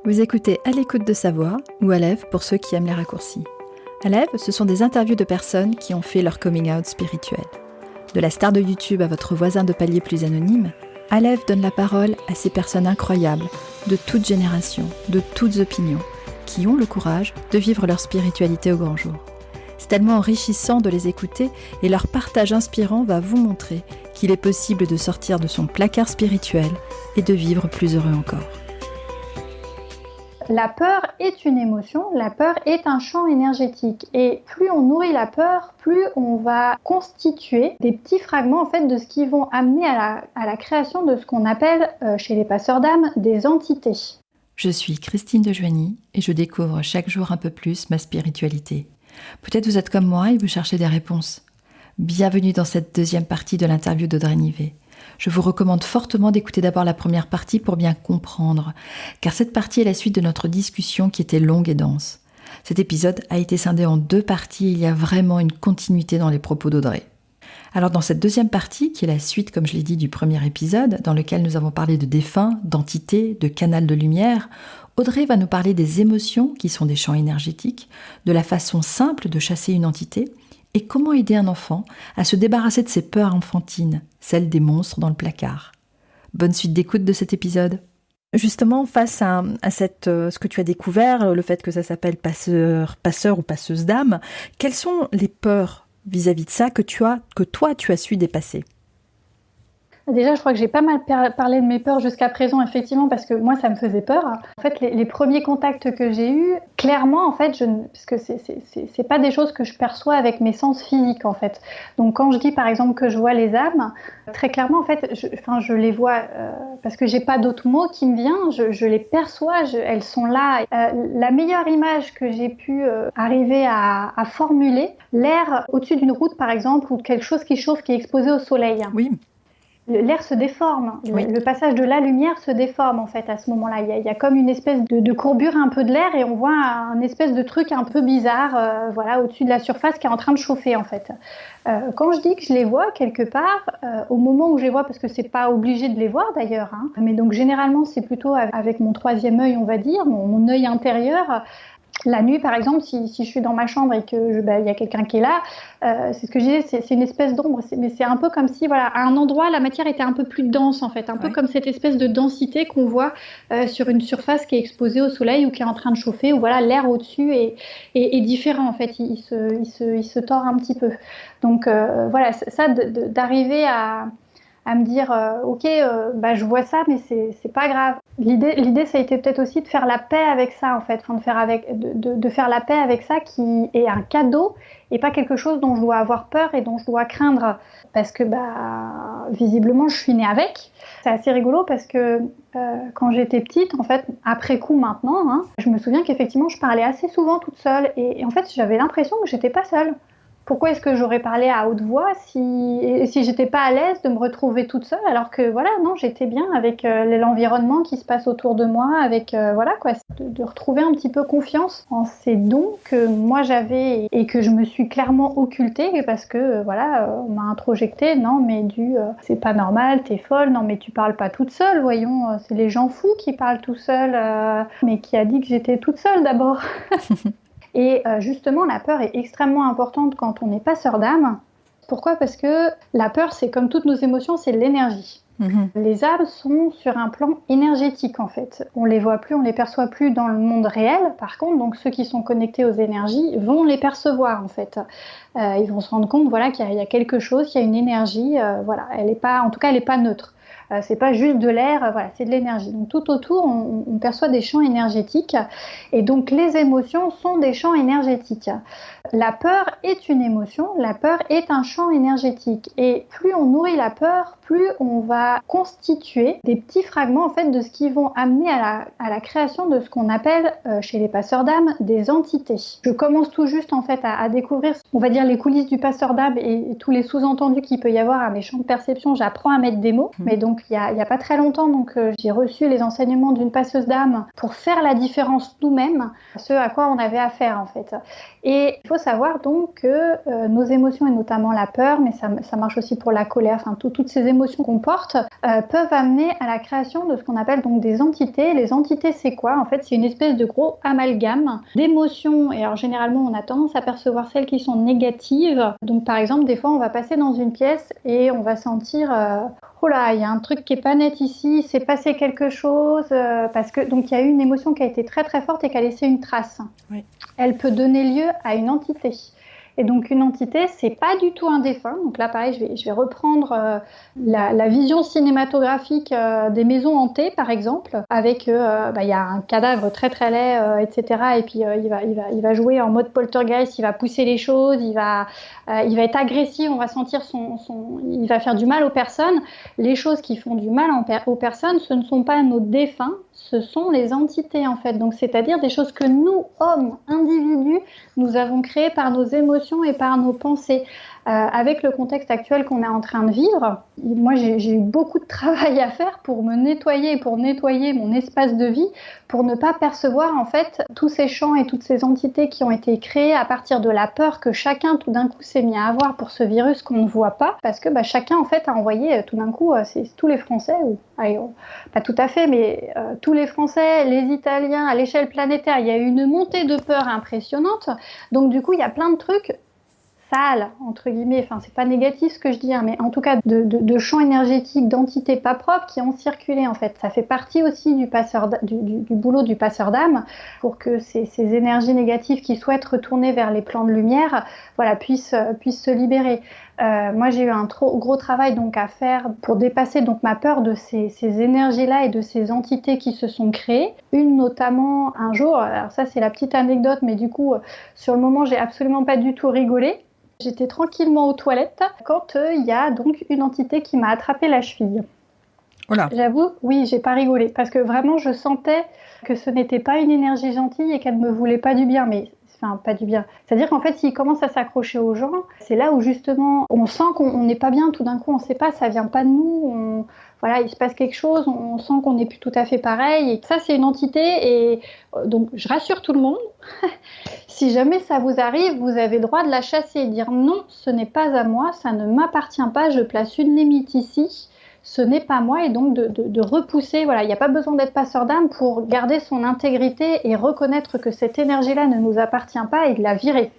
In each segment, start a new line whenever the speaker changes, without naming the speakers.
Vous écoutez À l'écoute de sa voix, ou Aleph pour ceux qui aiment les raccourcis. Aleph, ce sont des interviews de personnes qui ont fait leur coming out spirituel. De la star de YouTube à votre voisin de palier plus anonyme, Aleph donne la parole à ces personnes incroyables, de toutes générations, de toutes opinions, qui ont le courage de vivre leur spiritualité au grand jour. C'est tellement enrichissant de les écouter et leur partage inspirant va vous montrer qu'il est possible de sortir de son placard spirituel et de vivre plus heureux encore.
La peur est une émotion, la peur est un champ énergétique et plus on nourrit la peur, plus on va constituer des petits fragments en fait de ce qui vont amener à la création de ce qu'on appelle chez les passeurs d'âme des entités.
Je suis Christine de Joigny et je découvre chaque jour un peu plus ma spiritualité. Peut-être vous êtes comme moi et vous cherchez des réponses. Bienvenue dans cette deuxième partie de l'interview d'Audrey Nivet. Je vous recommande fortement d'écouter d'abord la première partie pour bien comprendre, car cette partie est la suite de notre discussion qui était longue et dense. Cet épisode a été scindé en 2 parties et il y a vraiment une continuité dans les propos d'Audrey. Alors dans cette deuxième partie, qui est la suite, comme je l'ai dit, du premier épisode, dans lequel nous avons parlé de défunts, d'entités, de canal de lumière, Audrey va nous parler des émotions qui sont des champs énergétiques, de la façon simple de chasser une entité, et comment aider un enfant à se débarrasser de ses peurs enfantines, celles des monstres dans le placard. Bonne suite d'écoute de cet épisode. Justement, face à ce que tu as découvert, le fait que ça s'appelle passeur ou passeuse d'âme, quelles sont les peurs vis-à-vis de ça que toi tu as su dépasser ?
Déjà, je crois que j'ai pas mal parlé de mes peurs jusqu'à présent, effectivement, parce que moi, ça me faisait peur. En fait, les premiers contacts que j'ai eus, clairement, en fait, parce que c'est pas des choses que je perçois avec mes sens physiques, en fait. Donc, quand je dis, par exemple, que je vois les âmes, très clairement, en fait, je les vois parce que j'ai pas d'autre mot qui me vient. Je les perçois, elles sont là. La meilleure image que j'ai pu arriver à formuler, l'air au-dessus d'une route, par exemple, ou quelque chose qui chauffe, qui est exposé au soleil.
Oui.
L'air se déforme,
oui.
Le passage de la lumière se déforme en fait à ce moment-là. Il y a comme une espèce de courbure un peu de l'air et on voit un espèce de truc un peu bizarre au-dessus de la surface qui est en train de chauffer en fait. Quand je dis que je les vois quelque part, au moment où je les vois, parce que c'est pas obligé de les voir d'ailleurs, mais donc généralement c'est plutôt avec mon 3e œil on va dire, mon œil intérieur. La nuit, par exemple, si je suis dans ma chambre et que y a quelqu'un qui est là, c'est ce que je disais, c'est une espèce d'ombre. Mais c'est un peu comme si, voilà, à un endroit, la matière était un peu plus dense, en fait. Un peu comme cette espèce de densité qu'on voit sur une surface qui est exposée au soleil ou qui est en train de chauffer, où voilà, l'air au-dessus est différent, en fait. Il se tord un petit peu. Donc, voilà, ça, d'arriver à me dire ok, je vois ça, mais c'est pas grave. L'idée, ça a été peut-être aussi de faire la paix avec ça, en fait, de faire la paix avec ça qui est un cadeau et pas quelque chose dont je dois avoir peur et dont je dois craindre, parce que visiblement je suis née avec. C'est assez rigolo parce que quand j'étais petite, en fait, après coup maintenant, je me souviens qu'effectivement je parlais assez souvent toute seule et en fait j'avais l'impression que j'étais pas seule. Pourquoi est-ce que j'aurais parlé à haute voix si j'étais pas à l'aise de me retrouver toute seule, alors que voilà, non, j'étais bien avec l'environnement qui se passe autour de moi, avec de retrouver un petit peu confiance en ces dons que moi j'avais et que je me suis clairement occultée parce que on m'a introjecté, non mais c'est pas normal, t'es folle, non mais tu parles pas toute seule, voyons, c'est les gens fous qui parlent tout seuls, mais qui a dit que j'étais toute seule d'abord. Et justement, la peur est extrêmement importante quand on est passeur d'âme. Pourquoi ? Parce que la peur, c'est comme toutes nos émotions, c'est de l'énergie. Les âmes sont sur un plan énergétique en fait. On les voit plus, on les perçoit plus dans le monde réel. Par contre, donc ceux qui sont connectés aux énergies vont les percevoir en fait. Ils vont se rendre compte qu'il y a quelque chose, qu'il y a une énergie. Elle est pas, en tout cas, elle n'est pas neutre. C'est pas juste de l'air, c'est de l'énergie. Donc tout autour, on perçoit des champs énergétiques et donc les émotions sont des champs énergétiques. La peur est une émotion, la peur est un champ énergétique et plus on nourrit la peur, plus on va constituer des petits fragments en fait de ce qui vont amener à la création de ce qu'on appelle chez les passeurs d'âme des entités. Je commence tout juste en fait à découvrir, on va dire, les coulisses du passeur d'âme et tous les sous-entendus qu'il peut y avoir à mes champs de perception. J'apprends à mettre des mots, mais donc il y a pas très longtemps, j'ai reçu les enseignements d'une passeuse d'âme pour faire la différence nous-mêmes, ce à quoi on avait affaire en fait. Et il faut savoir donc que nos émotions, et notamment la peur, mais ça marche aussi pour la colère, enfin toutes ces émotions qu'on porte, peuvent amener à la création de ce qu'on appelle donc des entités. Les entités, c'est quoi? En fait, c'est une espèce de gros amalgame d'émotions. Et alors généralement, on a tendance à percevoir celles qui sont négatives. Donc par exemple, des fois, on va passer dans une pièce et on va sentir oh là, il y a un truc qui est pas net ici, il s'est passé quelque chose, parce que donc il y a eu une émotion qui a été très très forte et qui a laissé une trace.
Oui.
Elle peut donner lieu à une entité. Et donc une entité, c'est pas du tout un défunt. Donc là, pareil, je vais reprendre la vision cinématographique des maisons hantées, par exemple, avec il y a un cadavre très très laid, etc. Et puis il va jouer en mode poltergeist, il va pousser les choses, il va être agressif, on va sentir il va faire du mal aux personnes. Les choses qui font du mal aux personnes, ce ne sont pas nos défunts, ce sont les entités en fait. Donc c'est-à-dire des choses que nous, hommes, individus, nous avons créées par nos émotions et par nos pensées. Avec le contexte actuel qu'on est en train de vivre, moi j'ai eu beaucoup de travail à faire pour me nettoyer, pour nettoyer mon espace de vie, pour ne pas percevoir en fait tous ces champs et toutes ces entités qui ont été créées à partir de la peur que chacun tout d'un coup s'est mis à avoir pour ce virus qu'on ne voit pas, parce que chacun en fait a envoyé tout d'un coup, c'est tous les Français, pas tout à fait, mais tous les Français, les Italiens à l'échelle planétaire, il y a eu une montée de peur impressionnante, donc du coup il y a plein de trucs sales, entre guillemets, enfin c'est pas négatif ce que je dis, mais en tout cas de champs énergétiques, d'entités pas propres qui ont circulé en fait. Ça fait partie aussi du boulot du passeur d'âme pour que ces énergies négatives qui souhaitent retourner vers les plans de lumière, puissent se libérer. Moi j'ai eu un gros travail donc à faire pour dépasser donc ma peur de ces énergies-là et de ces entités qui se sont créées. Une notamment un jour, alors ça c'est la petite anecdote, mais du coup sur le moment j'ai absolument pas du tout rigolé. J'étais tranquillement aux toilettes quand il y a donc une entité qui m'a attrapé la cheville.
Voilà.
J'avoue, oui, j'ai pas rigolé parce que vraiment je sentais que ce n'était pas une énergie gentille et qu'elle me voulait pas du bien, pas du bien. C'est-à-dire qu'en fait, s'il commence à s'accrocher aux gens, c'est là où justement on sent qu'on n'est pas bien. Tout d'un coup, on sait pas, ça vient pas de nous. Il se passe quelque chose, on sent qu'on n'est plus tout à fait pareil. Et ça, c'est une entité. Et donc, je rassure tout le monde. Si jamais ça vous arrive, vous avez le droit de la chasser et dire non, ce n'est pas à moi, ça ne m'appartient pas, je place une limite ici. Ce n'est pas moi, et donc de repousser. Voilà, il n'y a pas besoin d'être passeur d'âme pour garder son intégrité et reconnaître que cette énergie-là ne nous appartient pas et de la virer.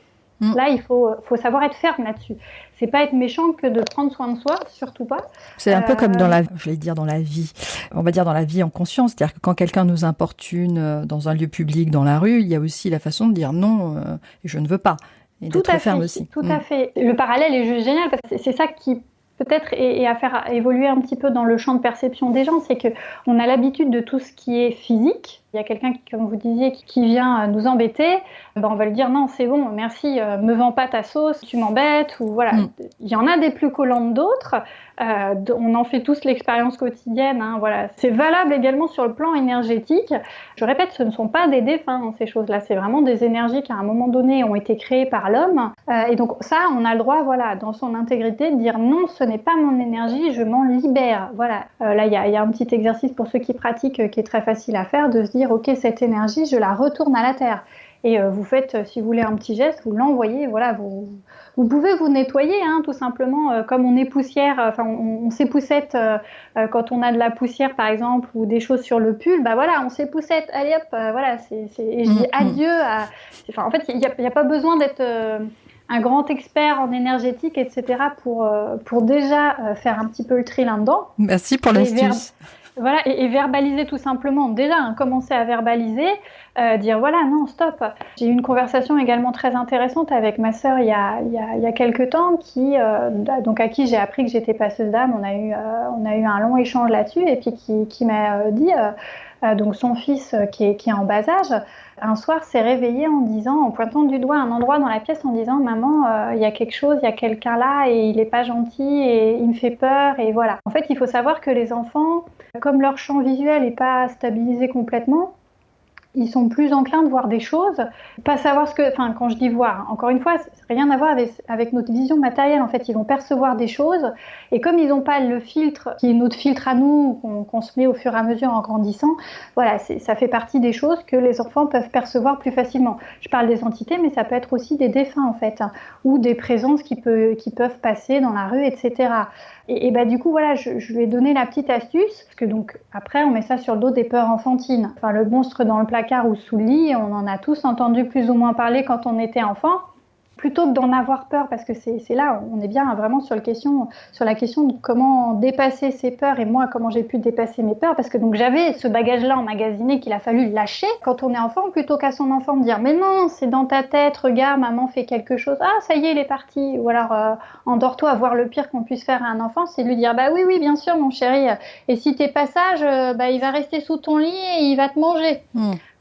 Là, il faut savoir être ferme là-dessus. C'est pas être méchant que de prendre soin de soi, surtout pas.
C'est un peu comme dans la vie, on va dire dans la vie en conscience. C'est-à-dire que quand quelqu'un nous importune dans un lieu public, dans la rue, il y a aussi la façon de dire non, je ne veux pas. Et d'être ferme aussi.
Tout à fait. Le parallèle est juste génial parce que c'est ça qui peut-être et à faire évoluer un petit peu dans le champ de perception des gens, c'est qu'on a l'habitude de tout ce qui est physique. Il y a quelqu'un qui, comme vous disiez, qui vient nous embêter, on va lui dire non, c'est bon, merci, me vends pas ta sauce, tu m'embêtes, ou voilà. Il y en a des plus collantes d'autres, on en fait tous l'expérience quotidienne, voilà. C'est valable également sur le plan énergétique. Je répète, ce ne sont pas des défunts, ces choses-là, c'est vraiment des énergies qui à un moment donné ont été créées par l'homme, et donc ça, on a le droit, dans son intégrité, de dire non, ce n'est pas mon énergie, je m'en libère, voilà. Là, il y a un petit exercice pour ceux qui pratiquent qui est très facile à faire, de se dire ok, cette énergie, je la retourne à la terre. Et vous faites, si vous voulez, un petit geste, vous l'envoyez, voilà, vous pouvez vous nettoyer, tout simplement, comme on est poussière, on s'époussette quand on a de la poussière, par exemple, ou des choses sur le pull, on s'époussette, allez hop, voilà, et je dis adieu à... en fait, il n'y a pas besoin d'être un grand expert en énergétique, etc., pour déjà faire un petit peu le tri là-dedans.
Merci pour l'astuce.
Voilà, et verbaliser tout simplement, déjà, commencer à verbaliser, dire voilà, non, stop. J'ai eu une conversation également très intéressante avec ma sœur il y a quelques temps, donc à qui j'ai appris que j'étais passeuse d'âme. On a eu un long échange là-dessus, et puis qui m'a dit, donc son fils qui est en bas âge, un soir s'est réveillé en pointant du doigt un endroit dans la pièce en disant maman, il y a quelque chose, il y a quelqu'un là et il est pas gentil et il me fait peur, et voilà. En fait, il faut savoir que les enfants, comme leur champ visuel n'est pas stabilisé complètement, ils sont plus enclins de voir des choses, pas savoir enfin, quand je dis voir, encore une fois, ça n'a rien à voir avec notre vision matérielle. En fait, ils vont percevoir des choses, et comme ils n'ont pas le filtre, qui est notre filtre à nous, qu'on se met au fur et à mesure en grandissant, voilà, ça fait partie des choses que les enfants peuvent percevoir plus facilement. Je parle des entités, mais ça peut être aussi des défunts, en fait, hein, ou des présences qui peuvent passer dans la rue, etc. Et bah, du coup, voilà, je lui ai donné la petite astuce, parce que donc, après, on met ça sur le dos des peurs enfantines. Enfin, le monstre dans le placard ou sous le lit, on en a tous entendu plus ou moins parler quand on était enfant. Plutôt que d'en avoir peur, parce que c'est là, on est bien vraiment sur la question de comment dépasser ses peurs, et moi, comment j'ai pu dépasser mes peurs, parce que donc j'avais ce bagage-là emmagasiné qu'il a fallu lâcher quand on est enfant, plutôt qu'à son enfant de dire « mais non, c'est dans ta tête, regarde, maman fait quelque chose, ah ça y est, il est parti », ou alors endors-toi à voir le pire qu'on puisse faire à un enfant, c'est lui dire « bah oui, bien sûr mon chéri, et si t'es pas sage, il va rester sous ton lit et il va te manger ».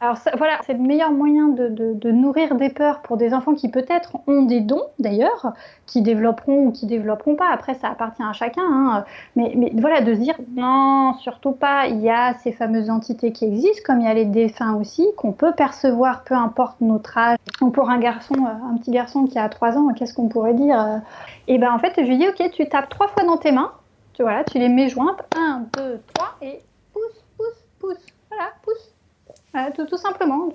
Alors ça, voilà, c'est le meilleur moyen de nourrir des peurs pour des enfants qui peut-être ont des dons d'ailleurs, qui développeront ou qui développeront pas. Après, ça appartient à chacun, hein. Mais voilà, de se dire non, surtout pas. Il y a ces fameuses entités qui existent, comme il y a les défunts aussi, qu'on peut percevoir, peu importe notre âge. Ou pour un petit garçon qui a 3 ans, qu'est-ce qu'on pourrait dire? Et ben en fait, je lui dis ok, tu tapes 3 fois dans tes mains. Voilà, tu les mets jointes, 1, 2, 3 et pousse, pousse, pousse. Voilà, pousse. Tout simplement.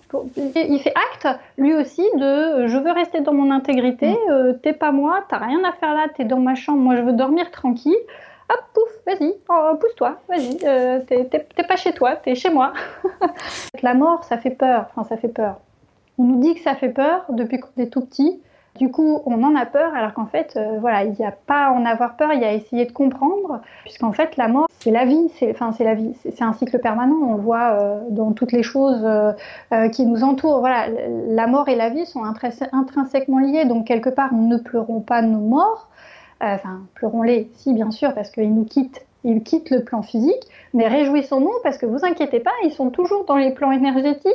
Il fait acte, lui aussi, de je veux rester dans mon intégrité, t'es pas moi, t'as rien à faire là, t'es dans ma chambre, moi je veux dormir tranquille. Hop, pouf, vas-y, pousse-toi, vas-y, t'es pas chez toi, t'es chez moi. La mort, ça fait peur, enfin ça fait peur. On nous dit que ça fait peur depuis qu'on est tout petit. Du coup, on en a peur, alors qu'en fait, voilà, il n'y a pas à en avoir peur, il y a à essayer de comprendre, puisqu'en fait, la mort, c'est la vie, c'est la vie, c'est un cycle permanent, on le voit dans toutes les choses qui nous entourent. Voilà, la mort et la vie sont intrinsèquement liées, donc quelque part, ne pleurons pas nos morts, enfin, pleurons-les, si, bien sûr, parce qu'ils nous quittent. Ils quittent le plan physique, mais réjouissons-nous parce que vous inquiétez pas, ils sont toujours dans les plans énergétiques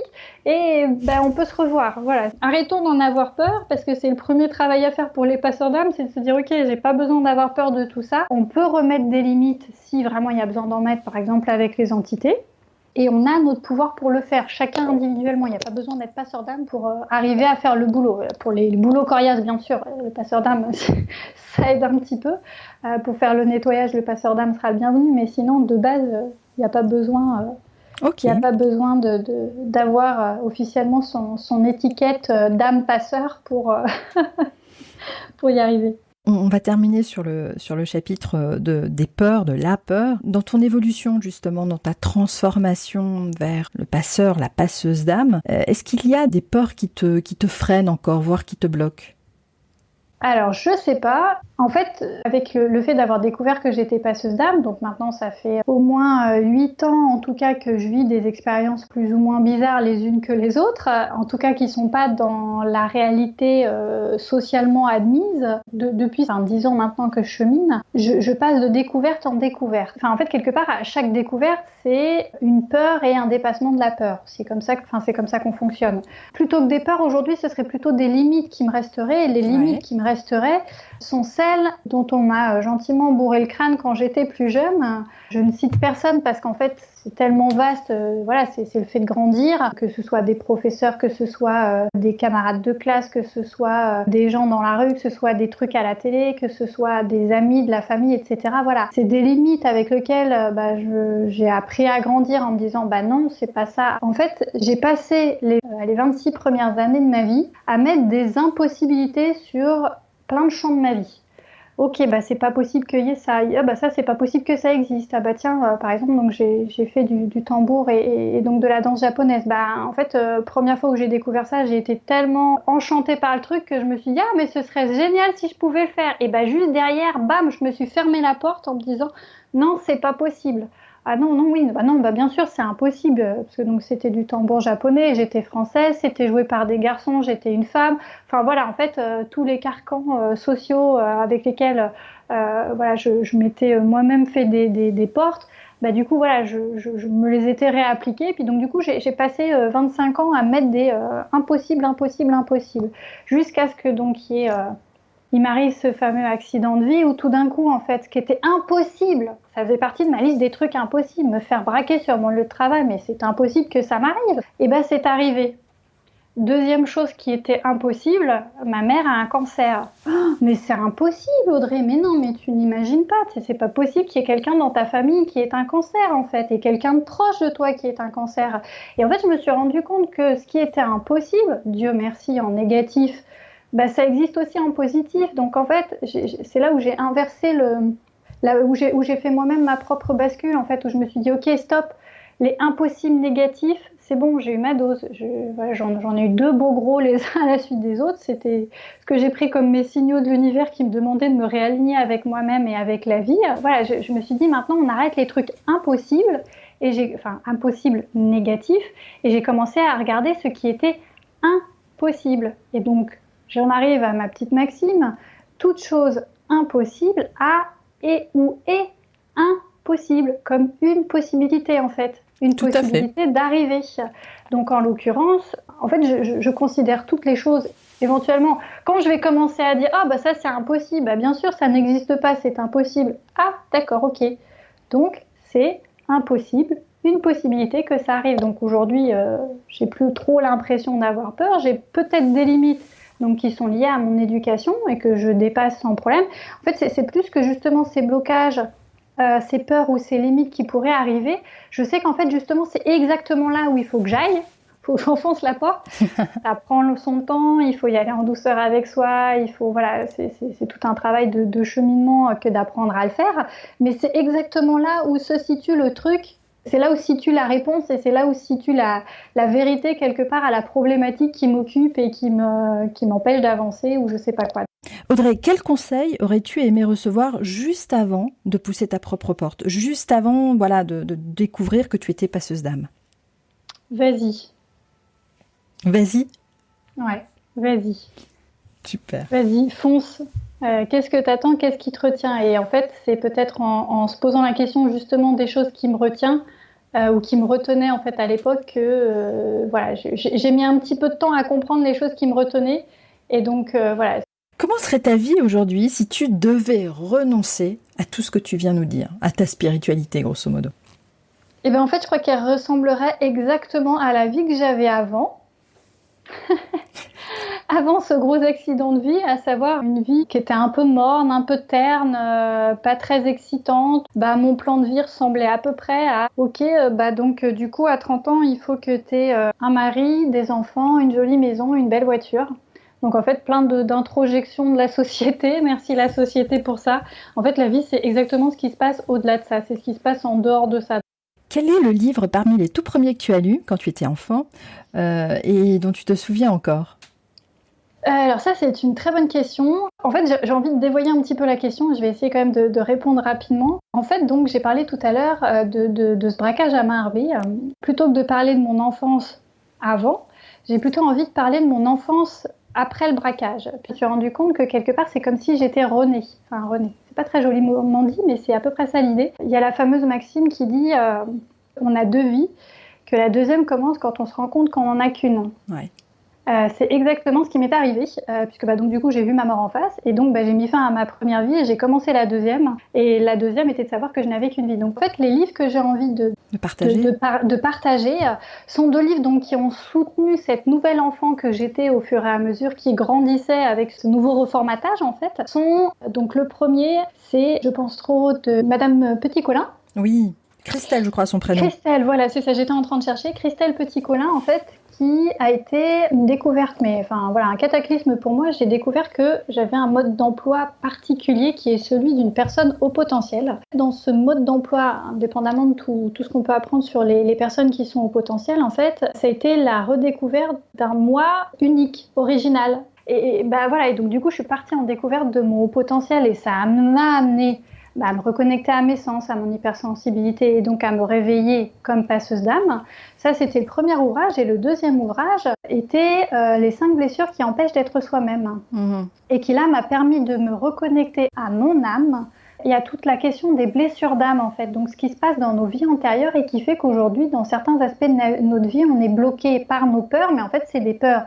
et on peut se revoir. Voilà. Arrêtons d'en avoir peur parce que c'est le premier travail à faire pour les passeurs d'âme, c'est de se dire ok, j'ai pas besoin d'avoir peur de tout ça. On peut remettre des limites si vraiment il y a besoin d'en mettre, par exemple avec les entités. Et on a notre pouvoir pour le faire, chacun individuellement. Il n'y a pas besoin d'être passeur d'âme pour arriver à faire le boulot. Pour les boulots coriaces, bien sûr, le passeur d'âme, ça aide un petit peu. Pour faire le nettoyage, le passeur d'âme sera le bienvenu. Mais sinon, de base, il n'y a pas besoin, d'avoir officiellement son étiquette d'âme passeur pour y arriver.
On va terminer sur le chapitre des peurs, de la peur. Dans ton évolution, justement, dans ta transformation vers le passeur, la passeuse d'âme, est-ce qu'il y a des peurs qui te freinent encore, voire qui te bloquent ?
Alors, je sais pas. En fait, avec le fait d'avoir découvert que j'étais passeuse d'âme, donc maintenant ça fait au moins 8 ans en tout cas que je vis des expériences plus ou moins bizarres les unes que les autres, en tout cas qui sont pas dans la réalité socialement admise. Depuis 10 ans maintenant que je chemine, je passe de découverte en découverte. Enfin, en fait, quelque part, à chaque découverte, c'est une peur et un dépassement de la peur. C'est comme ça qu'on fonctionne. Plutôt que des peurs, aujourd'hui, ce serait plutôt des limites qui me resteraient. Et les limites qui me resteraient sont celles dont on m'a gentiment bourré le crâne quand j'étais plus jeune. Je ne cite personne parce qu'en fait, c'est tellement vaste. Voilà, c'est le fait de grandir, que ce soit des professeurs, que ce soit des camarades de classe, que ce soit des gens dans la rue, que ce soit des trucs à la télé, que ce soit des amis, de la famille, etc. Voilà, c'est des limites avec lesquelles j'ai appris à grandir en me disant non, c'est pas ça. En fait, j'ai passé les 26 premières années de ma vie à mettre des impossibilités sur plein de champs de ma vie. Ok, c'est pas possible qu'il y ait ça. Ça, c'est pas possible que ça existe. Tiens, par exemple, donc j'ai fait du tambour et donc de la danse japonaise. En fait, première fois où j'ai découvert ça, j'ai été tellement enchantée par le truc que je me suis dit mais ce serait génial si je pouvais le faire. Et juste derrière, bam, je me suis fermé la porte en me disant non, c'est pas possible. Ah non, oui, bien sûr, c'est impossible, parce que donc c'était du tambour japonais, j'étais française, c'était joué par des garçons, j'étais une femme. Enfin voilà, en fait, tous les carcans sociaux avec lesquels je m'étais moi-même fait des portes, du coup, voilà, je me les étais réappliquées. Puis donc, du coup, j'ai passé 25 ans à mettre des impossibles, jusqu'à ce que donc il y ait il m'arrive ce fameux accident de vie où tout d'un coup, en fait, ce qui était impossible, ça faisait partie de ma liste des trucs impossibles, me faire braquer sur mon lieu de travail, mais c'est impossible que ça m'arrive. Et ben, c'est arrivé. Deuxième chose qui était impossible, ma mère a un cancer. Oh, mais c'est impossible, Audrey. Mais non, mais tu n'imagines pas. C'est pas possible qu'il y ait quelqu'un dans ta famille qui ait un cancer, en fait, et quelqu'un de proche de toi qui ait un cancer. Et en fait, je me suis rendu compte que ce qui était impossible, Dieu merci, en négatif, bah, ça existe aussi en positif. Donc, en fait, c'est là où j'ai inversé là où j'ai fait moi-même ma propre bascule, en fait, où je me suis dit, OK, stop, les impossibles négatifs, c'est bon, j'ai eu ma dose. Voilà, j'en ai eu 2 beaux gros les uns à la suite des autres. C'était ce que j'ai pris comme mes signaux de l'univers qui me demandaient de me réaligner avec moi-même et avec la vie. Voilà, je me suis dit maintenant on arrête les trucs impossibles, impossibles négatifs, et j'ai commencé à regarder ce qui était impossible. Et donc j'en arrive à ma petite maxime, toute chose impossible a et ou est impossible, comme une possibilité en fait. Une
Tout
possibilité d'arriver. Donc en l'occurrence, en fait, je considère toutes les choses éventuellement. Quand je vais commencer à dire ah bah ça c'est impossible, bah, bien sûr ça n'existe pas, c'est impossible. Ah d'accord, ok. Donc c'est impossible, une possibilité que ça arrive. Donc aujourd'hui, j'ai plus trop l'impression d'avoir peur. J'ai peut-être des limites. Donc, qui sont liées à mon éducation et que je dépasse sans problème. En fait, c'est plus que justement ces blocages, ces peurs ou ces limites qui pourraient arriver. Je sais qu'en fait, justement, c'est exactement là où il faut que j'aille. Il faut que j'enfonce la porte. Ça prend son temps, il faut y aller en douceur avec soi. Il faut, voilà, c'est tout un travail de cheminement que d'apprendre à le faire. Mais c'est exactement là où se situe le truc. C'est là où se situe la réponse et c'est là où se situe la vérité quelque part à la problématique qui m'occupe et qui m'empêche d'avancer ou je sais pas quoi.
Audrey, quel conseil aurais-tu aimé recevoir juste avant de pousser ta propre porte, juste avant de découvrir que tu étais passeuse d'âme?
Vas-y.
Vas-y.
Ouais, vas-y.
Super.
Vas-y, fonce. Qu'est-ce que t'attends? Qu'est-ce qui te retient? Et en fait, c'est peut-être en se posant la question justement des choses qui me retiennent ou qui me retenaient en fait à l'époque que j'ai mis un petit peu de temps à comprendre les choses qui me retenaient. Et donc voilà.
Comment serait ta vie aujourd'hui si tu devais renoncer à tout ce que tu viens nous dire, à ta spiritualité grosso modo?
Eh bien en fait, je crois qu'elle ressemblerait exactement à la vie que j'avais avant. Avant ce gros accident de vie, à savoir une vie qui était un peu morne, un peu terne, pas très excitante. Bah, mon plan de vie ressemblait à peu près à ok, donc du coup à 30 ans, il faut que tu aies un mari, des enfants, une jolie maison, une belle voiture. Donc en fait, plein d'introjections de la société. Merci la société pour ça. En fait, la vie, c'est exactement ce qui se passe au-delà de ça. C'est ce qui se passe en dehors de ça.
Quel est le livre parmi les tout premiers que tu as lus quand tu étais enfant et dont tu te souviens encore?
Alors ça, c'est une très bonne question. En fait, j'ai envie de dévoyer un petit peu la question. Je vais essayer quand même de répondre rapidement. En fait, donc, j'ai parlé tout à l'heure de ce braquage à main armée. Plutôt que de parler de mon enfance avant, j'ai plutôt envie de parler de mon enfance après le braquage. Puis je me suis rendu compte que quelque part, c'est comme si j'étais renée. Enfin, renée. C'est pas très joliment dit, mais c'est à peu près ça l'idée. Il y a la fameuse maxime qui dit on a 2 vies, que la deuxième commence quand on se rend compte qu'on n'en a qu'une.
Ouais.
C'est exactement ce qui m'est arrivé, puisque donc du coup j'ai vu ma mort en face, et donc j'ai mis fin à ma première vie et j'ai commencé la deuxième. Et la deuxième était de savoir que je n'avais qu'une vie. Donc en fait, les livres que j'ai envie de partager sont 2 livres donc, qui ont soutenu cette nouvelle enfant que j'étais au fur et à mesure, qui grandissait avec ce nouveau reformatage en fait. Donc le premier, c'est Je pense trop de Madame Petit-Colin.
Oui, Christelle, je crois son prénom.
Christelle, voilà, c'est ça, j'étais en train de chercher. Christelle Petit-Colin, en fait, qui a été une découverte, mais enfin voilà, un cataclysme pour moi. J'ai découvert que j'avais un mode d'emploi particulier qui est celui d'une personne au potentiel. Dans ce mode d'emploi, indépendamment de tout ce qu'on peut apprendre sur les personnes qui sont au potentiel, en fait, ça a été la redécouverte d'un moi unique, original. Et donc du coup, je suis partie en découverte de mon haut potentiel et ça m'a amené à me reconnecter à mes sens, à mon hypersensibilité et donc à me réveiller comme passeuse d'âme. Ça, c'était le premier ouvrage. Et le deuxième ouvrage était Les 5 blessures qui empêchent d'être soi-même. Mmh. Et qui là m'a permis de me reconnecter à mon âme. Il y a toute la question des blessures d'âme en fait, donc ce qui se passe dans nos vies antérieures et qui fait qu'aujourd'hui, dans certains aspects de notre vie, on est bloqué par nos peurs, mais en fait, c'est des peurs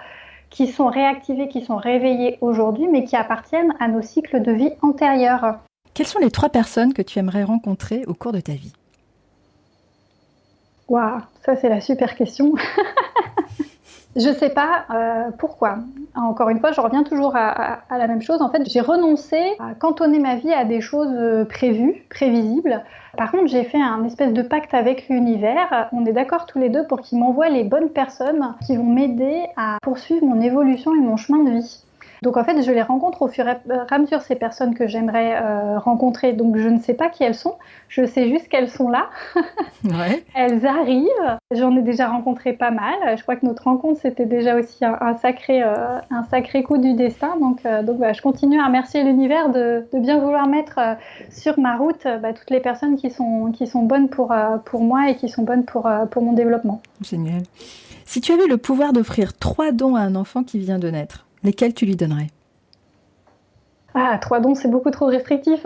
qui sont réactivées, qui sont réveillées aujourd'hui, mais qui appartiennent à nos cycles de vie antérieurs.
Quelles sont les 3 personnes que tu aimerais rencontrer au cours de ta vie ?
Waouh, ça c'est la super question. Je sais pas pourquoi. Encore une fois, je reviens toujours à la même chose. En fait, j'ai renoncé à cantonner ma vie à des choses prévues, prévisibles. Par contre, j'ai fait un espèce de pacte avec l'univers. On est d'accord tous les deux pour qu'il m'envoie les bonnes personnes qui vont m'aider à poursuivre mon évolution et mon chemin de vie. Donc en fait, je les rencontre au fur et à mesure, ces personnes que j'aimerais rencontrer. Donc je ne sais pas qui elles sont, je sais juste qu'elles sont là.
Ouais.
Elles arrivent, j'en ai déjà rencontré pas mal. Je crois que notre rencontre, c'était déjà aussi un sacré coup du destin. Donc je continue à remercier l'univers de bien vouloir mettre sur ma route toutes les personnes qui sont bonnes pour moi et qui sont bonnes pour mon développement.
Génial. Si tu avais le pouvoir d'offrir 3 dons à un enfant qui vient de naître, lesquels tu lui donnerais ?
3 dons, c'est beaucoup trop restrictif.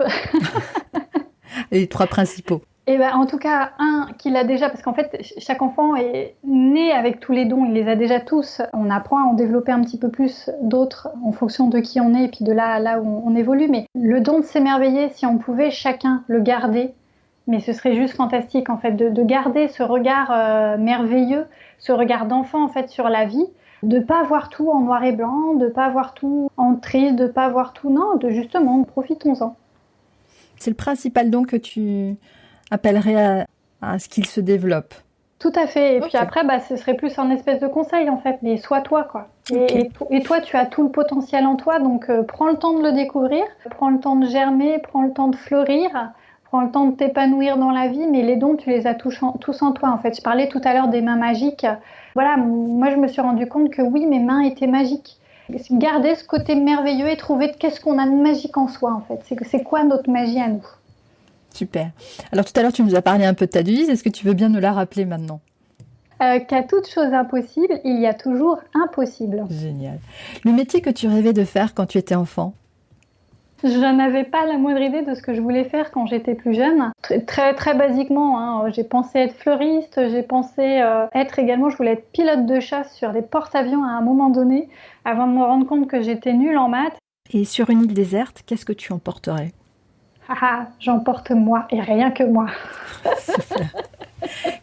Les 3 principaux.
Et en tout cas, un qu'il a déjà, parce qu'en fait, chaque enfant est né avec tous les dons, il les a déjà tous. On apprend à en développer un petit peu plus d'autres en fonction de qui on est et puis de là où on évolue. Mais le don de s'émerveiller, si on pouvait chacun le garder, mais ce serait juste fantastique en fait, de garder ce regard merveilleux, ce regard d'enfant en fait sur la vie. De pas voir tout en noir et blanc, de pas voir tout en triste, de pas voir tout, non, de justement, profitons-en.
C'est le principal don que tu appellerais à ce qu'il se développe.
Tout à fait, et puis après, ce serait plus un espèce de conseil en fait, mais sois toi quoi. Et toi, tu as tout le potentiel en toi, donc prends le temps de le découvrir, prends le temps de germer, prends le temps de fleurir, prends le temps de t'épanouir dans la vie, mais les dons, tu les as tous en toi en fait. Je parlais tout à l'heure des mains magiques. Voilà, moi je me suis rendu compte que oui, mes mains étaient magiques. Garder ce côté merveilleux et trouver qu'est-ce qu'on a de magique en soi en fait. C'est quoi notre magie à nous ?
Super. Alors tout à l'heure, tu nous as parlé un peu de ta devise. Est-ce que tu veux bien nous la rappeler maintenant ?
Qu'à toute chose impossible, il y a toujours impossible.
Génial. Le métier que tu rêvais de faire quand tu étais enfant ?
Je n'avais pas la moindre idée de ce que je voulais faire quand j'étais plus jeune. Très, très basiquement, j'ai pensé être fleuriste, j'ai pensé je voulais être pilote de chasse sur des porte-avions à un moment donné, avant de me rendre compte que j'étais nulle en maths.
Et sur une île déserte, qu'est-ce que tu emporterais ?
J'emporte moi, et rien que moi.
Super.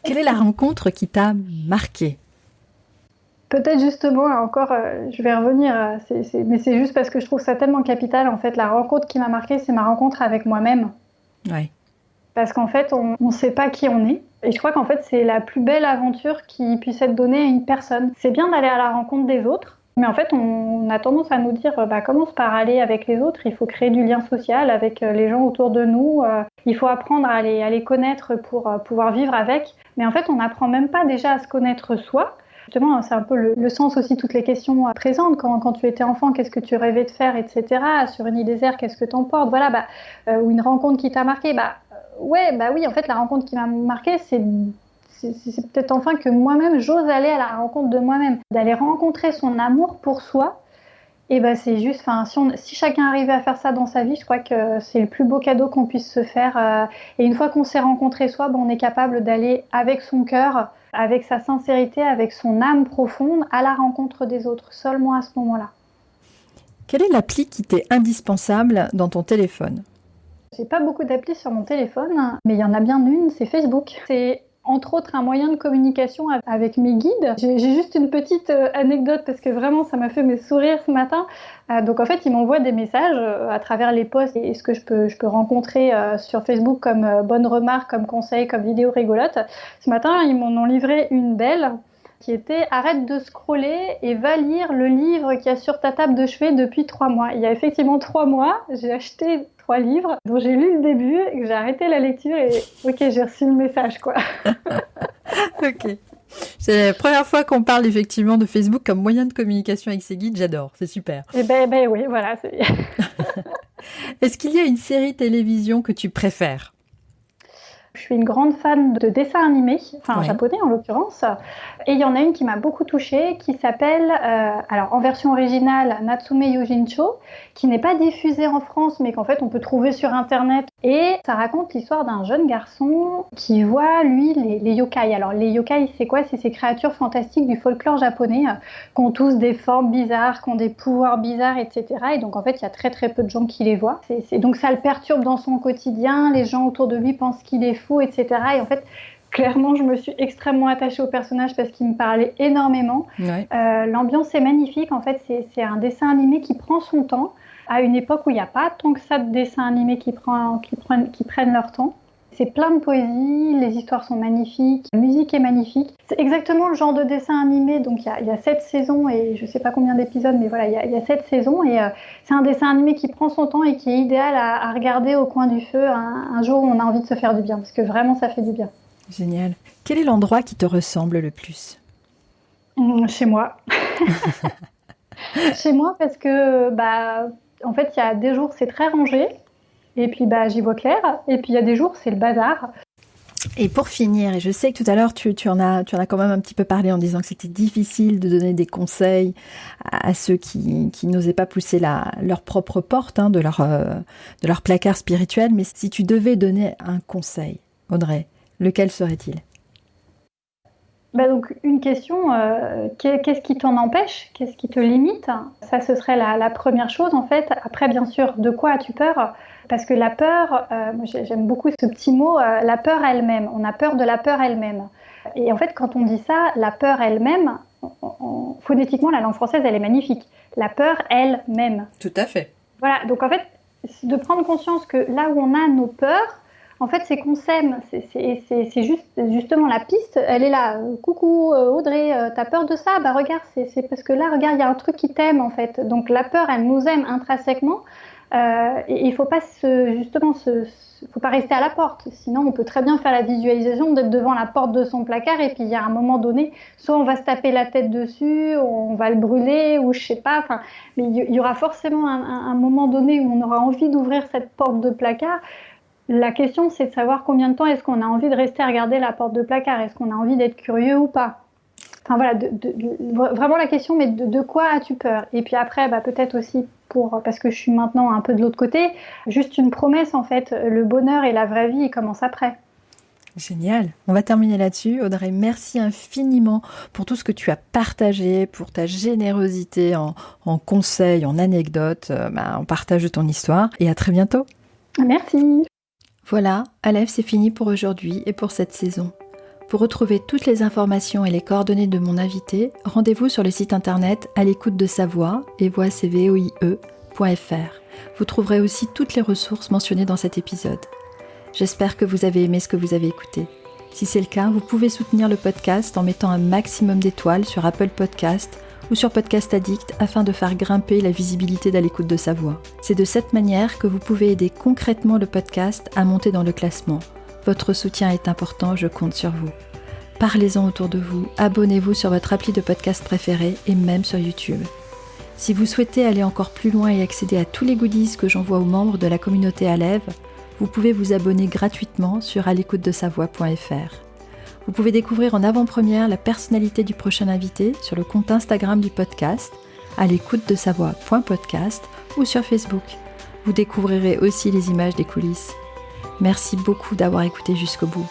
Quelle est la rencontre qui t'a marquée ?
Peut-être justement, encore, je vais revenir, mais c'est juste parce que je trouve ça tellement capital. En fait, la rencontre qui m'a marquée, c'est ma rencontre avec moi-même.
Ouais.
Parce qu'en fait, on ne sait pas qui on est. Et je crois qu'en fait, c'est la plus belle aventure qui puisse être donnée à une personne. C'est bien d'aller à la rencontre des autres, mais en fait, on a tendance à nous dire commence par aller avec les autres. Il faut créer du lien social avec les gens autour de nous. Il faut apprendre à les connaître pour pouvoir vivre avec. Mais en fait, on n'apprend même pas déjà à se connaître soi. Justement, c'est un peu le sens aussi de toutes les questions présentes. Quand tu étais enfant, qu'est-ce que tu rêvais de faire, etc. Sur une île déserte, qu'est-ce que t'emportes ? Voilà, ou une rencontre qui t'a marqué. Oui, en fait, la rencontre qui m'a marquée, c'est peut-être enfin que moi-même, j'ose aller à la rencontre de moi-même. D'aller rencontrer son amour pour soi, et c'est juste, si chacun arrivait à faire ça dans sa vie, je crois que c'est le plus beau cadeau qu'on puisse se faire. Et une fois qu'on s'est rencontré soi, on est capable d'aller avec son cœur, avec sa sincérité, avec son âme profonde, à la rencontre des autres, seulement à ce moment-là.
Quelle est l'appli qui t'est indispensable dans ton téléphone ?
J'ai pas beaucoup d'applis sur mon téléphone, mais il y en a bien une, c'est Facebook. C'est entre autres un moyen de communication avec mes guides. J'ai juste une petite anecdote parce que vraiment ça m'a fait me sourire ce matin. Donc en fait ils m'envoient des messages à travers les posts et ce que je peux rencontrer sur Facebook comme bonnes remarques, comme conseils, comme vidéos rigolotes. Ce matin ils m'en ont livré une belle qui était « Arrête de scroller et va lire le livre qu'il y a sur ta table de chevet depuis 3 mois ». Il y a effectivement 3 mois, j'ai acheté 3 livres dont j'ai lu le début et que j'ai arrêté la lecture et ok, j'ai reçu le message quoi.
Ok. C'est la première fois qu'on parle effectivement de Facebook comme moyen de communication avec ses guides, j'adore, c'est super.
Et oui, voilà.
Est-ce qu'il y a une série télévision que tu préfères ?
Je suis une grande fan de dessins animés, japonais en l'occurrence. Et il y en a une qui m'a beaucoup touchée, qui s'appelle, en version originale, Natsume Yojincho, qui n'est pas diffusée en France, mais qu'en fait on peut trouver sur Internet. Et ça raconte l'histoire d'un jeune garçon qui voit, lui, les yokai. Alors, les yokai, c'est quoi? C'est ces créatures fantastiques du folklore japonais qui ont tous des formes bizarres, qui ont des pouvoirs bizarres, etc. Et donc, en fait, il y a très, très peu de gens qui les voient. Donc, ça le perturbe dans son quotidien. Les gens autour de lui pensent qu'il est fou, etc. Et en fait, clairement, je me suis extrêmement attachée au personnage parce qu'il me parlait énormément.
Ouais.
L'ambiance est magnifique. En fait, c'est un dessin animé qui prend son temps à une époque où il n'y a pas tant que ça de dessins animés qui prennent leur temps. C'est plein de poésie, les histoires sont magnifiques, la musique est magnifique. C'est exactement le genre de dessin animé, donc il y a 7 saisons et je ne sais pas combien d'épisodes, mais voilà, il y a 7 saisons et c'est un dessin animé qui prend son temps et qui est idéal à regarder au coin du feu un jour où on a envie de se faire du bien, parce que vraiment ça fait du bien.
Génial. Quel est l'endroit qui te ressemble le plus ?
Chez moi. Chez moi parce que en fait, il y a des jours, c'est très rangé, et puis j'y vois clair, et puis il y a des jours, c'est le bazar.
Et pour finir, et je sais que tout à l'heure, tu en as quand même un petit peu parlé en disant que c'était difficile de donner des conseils à ceux qui n'osaient pas pousser leur propre porte de leur placard spirituel. Mais si tu devais donner un conseil, Audrey, lequel serait-il ?
Donc une question, qu'est-ce qui t'en empêche? Qu'est-ce qui te limite? Ça, ce serait la première chose en fait. Après, bien sûr, de quoi as-tu peur? Parce que la peur, moi j'aime beaucoup ce petit mot, la peur elle-même. On a peur de la peur elle-même. Et en fait, quand on dit ça, la peur elle-même, phonétiquement, la langue française, elle est magnifique. La peur elle-même.
Tout à fait.
Voilà, donc en fait, de prendre conscience que là où on a nos peurs, en fait, c'est qu'on s'aime. C'est justement la piste, elle est là. Coucou Audrey, t'as peur de ça? Regarde, c'est parce que là, regarde, il y a un truc qui t'aime en fait. Donc la peur, elle nous aime intrinsèquement. Et il faut pas faut pas rester à la porte. Sinon, on peut très bien faire la visualisation d'être devant la porte de son placard et puis il y a un moment donné, soit on va se taper la tête dessus, on va le brûler ou je sais pas. Mais il y aura forcément un moment donné où on aura envie d'ouvrir cette porte de placard. La question, c'est de savoir combien de temps est-ce qu'on a envie de rester à regarder la porte de placard. Est-ce qu'on a envie d'être curieux ou pas? Enfin voilà, vraiment la question, mais de quoi as-tu peur? Et puis après, peut-être aussi, parce que je suis maintenant un peu de l'autre côté, juste une promesse en fait, le bonheur et la vraie vie, ils commencent après.
Génial. On va terminer là-dessus. Audrey, merci infiniment pour tout ce que tu as partagé, pour ta générosité en conseils, en anecdotes, en partage de ton histoire. Et à très bientôt.
Merci.
Voilà, Aleph, c'est fini pour aujourd'hui et pour cette saison. Pour retrouver toutes les informations et les coordonnées de mon invité, rendez-vous sur le site internet à l'écoute de sa voix, voie.fr. Vous trouverez aussi toutes les ressources mentionnées dans cet épisode. J'espère que vous avez aimé ce que vous avez écouté. Si c'est le cas, vous pouvez soutenir le podcast en mettant un maximum d'étoiles sur Apple Podcast ou sur Podcast Addict afin de faire grimper la visibilité d'À l'écoute de sa voix. C'est de cette manière que vous pouvez aider concrètement le podcast à monter dans le classement. Votre soutien est important, je compte sur vous. Parlez-en autour de vous, abonnez-vous sur votre appli de podcast préféré et même sur YouTube. Si vous souhaitez aller encore plus loin et accéder à tous les goodies que j'envoie aux membres de la communauté Alève, vous pouvez vous abonner gratuitement sur alécoutedesavoix.fr. Vous pouvez découvrir en avant-première la personnalité du prochain invité sur le compte Instagram du podcast, alécoutedesavoix.podcast ou sur Facebook. Vous découvrirez aussi les images des coulisses. Merci beaucoup d'avoir écouté jusqu'au bout.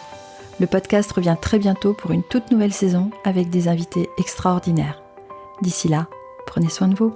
Le podcast revient très bientôt pour une toute nouvelle saison avec des invités extraordinaires. D'ici là, prenez soin de vous.